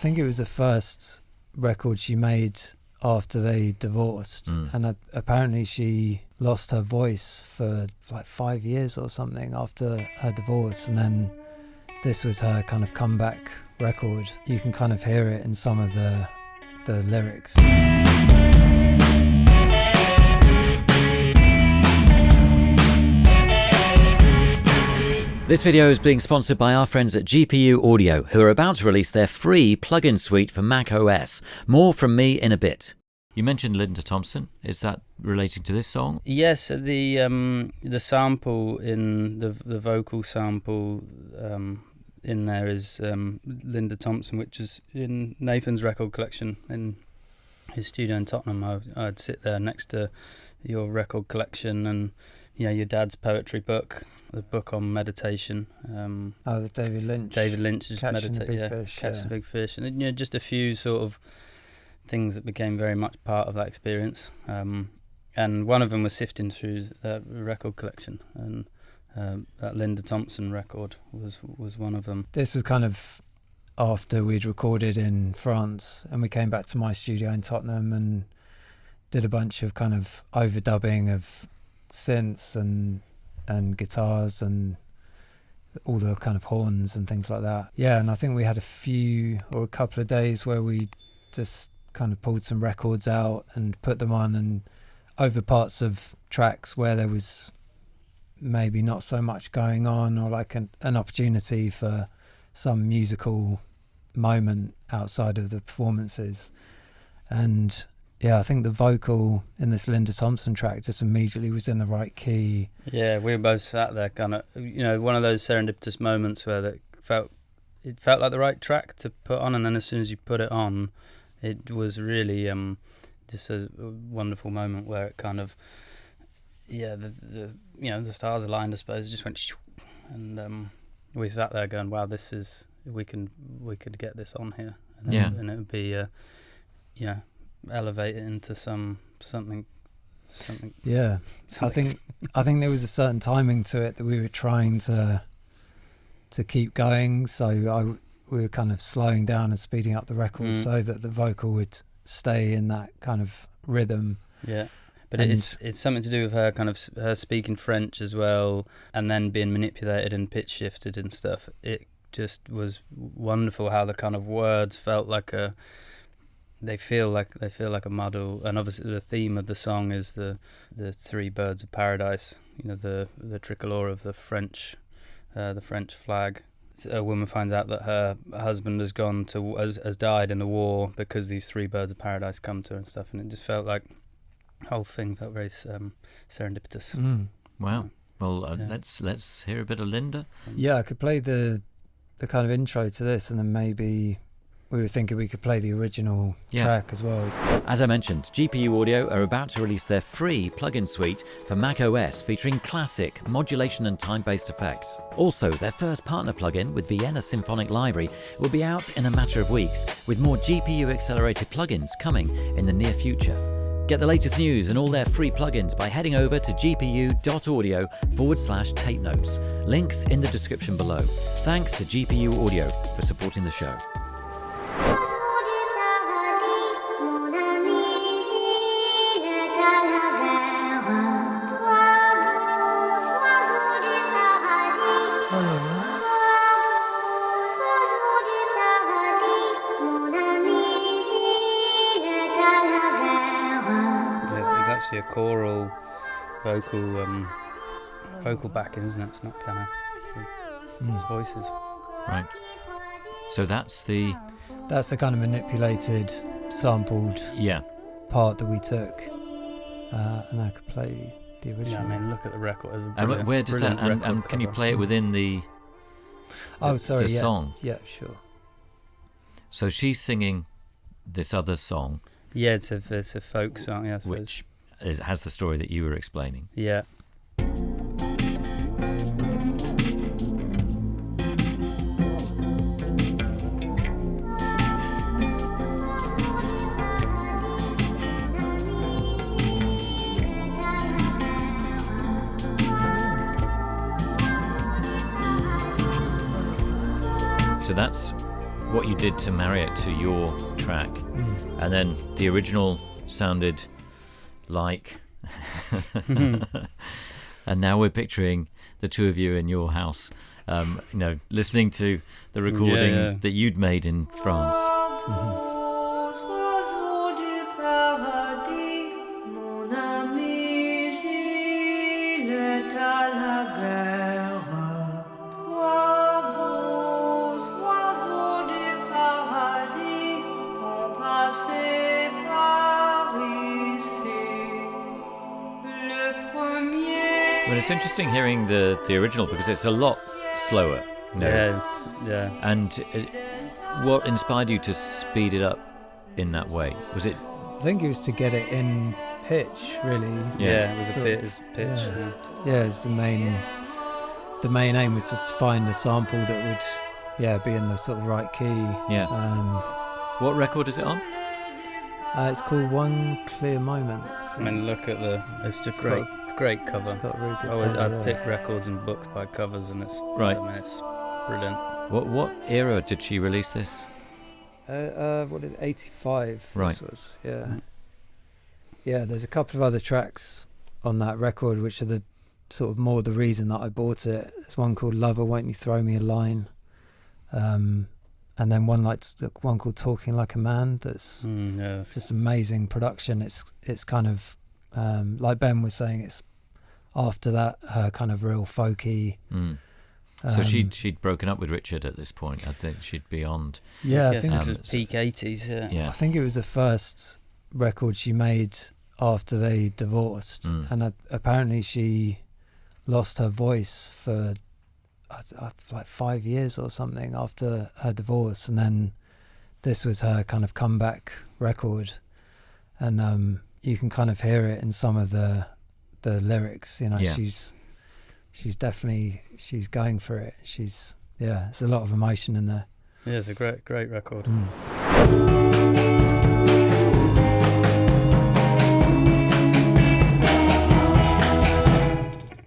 think it was the first record she made after they divorced, and apparently she lost her voice for like 5 years or something after her divorce, and then this was her kind of comeback record. You can kind of hear it in some of the lyrics. This video is being sponsored by our friends at GPU Audio, who are about to release their free plugin suite for Mac OS. More from me in a bit. You mentioned Linda Thompson. Is that relating to this song? Yes, the sample in the vocal sample in there is Linda Thompson, which is in Nathan's record collection in his studio in Tottenham. I'd sit there next to your record collection and your dad's poetry book, the book on meditation. The David Lynch. David Lynch's Catching the Big Fish. Catch the Big Fish, and just a few sort of things that became very much part of that experience. And one of them was sifting through the record collection, and that Linda Thompson record was one of them. This was kind of after we'd recorded in France, and we came back to my studio in Tottenham and did a bunch of kind of overdubbing of synths and guitars and all the kind of horns and things like that. Yeah, and I think we had a couple of days where we just kind of pulled some records out and put them on, and over parts of tracks where there was maybe not so much going on, or like an opportunity for some musical moment outside of the performances. And yeah, I think the vocal in this Linda Thompson track just immediately was in the right key. Yeah, we were both sat there kind of, one of those serendipitous moments where it felt like the right track to put on, and then as soon as you put it on, it was really just a wonderful moment where it kind of, the stars aligned, I suppose. It just went, and we sat there going, "Wow, we could get this on here," and it would be, elevate it into something. Yeah, something. I think there was a certain timing to it that we were trying to keep going. So we were kind of slowing down and speeding up the record so that the vocal would stay in that kind of rhythm. Yeah. But it's something to do with her speaking French as well, and then being manipulated and pitch shifted and stuff. It just was wonderful how the kind of words felt like they feel like a muddle. And obviously the theme of the song is the three birds of paradise. The tricolor of the French flag. A woman finds out that her husband has died in the war because these three birds of paradise come to her and stuff, and it just felt like the whole thing felt very serendipitous. Wow. Well, let's hear a bit of Linda. Yeah, I could play the kind of intro to this, and then maybe we were thinking we could play the original track as well. As I mentioned, GPU Audio are about to release their free plugin suite for Mac OS featuring classic modulation and time-based effects. Also, their first partner plugin with Vienna Symphonic Library will be out in a matter of weeks, with more GPU-accelerated plugins coming in the near future. Get the latest news and all their free plugins by heading over to gpu.audio/tape notes. Links in the description below. Thanks to GPU Audio for supporting the show. There's actually a choral vocal backing, isn't it? It's not piano. It's voices. Right. So that's the kind of manipulated, sampled part that we took, and I could play the original. Yeah, I mean, look at the record. And where does that? And can you play it within the song? Yeah, sure. So she's singing this other song. Yeah, it's a folk song. Yeah, which has the story that you were explaining. Yeah. So that's what you did to marry it to your track, and then the original sounded like, and now we're picturing the two of you in your house, listening to the recording that you'd made in France. But it's interesting hearing the original because it's a lot slower. And what inspired you to speed it up in that way? Was it? I think it was to get it in pitch, really. Yeah, it was pitch. Yeah, it's the main aim was just to find a sample that would, be in the sort of right key. Yeah. What record is it on? It's called One Clear Moment. I mean, look at it's just great cover. It's got a really good I cover, pick records and books by covers, and it's right. I mean, it's brilliant. What era did she release this? What is it, 85? Right. This was, yeah. Yeah, there's a couple of other tracks on that record which are the sort of more the reason that I bought it. There's one called Lover, Won't You Throw Me a Line? And then one called Talking Like a Man that's just amazing production. It's kind of like Ben was saying, it's after that her kind of real folky. So she'd broken up with Richard at this point. I think she'd beyond. Yeah, I yes, think this was peak 80s. Yeah. I think it was the first record she made after they divorced, and apparently she lost her voice for like 5 years or something after her divorce, and then this was her kind of comeback record, and you can kind of hear it in some of the lyrics. She's definitely going for it. There's a lot of emotion in there. Yeah, it's a great record.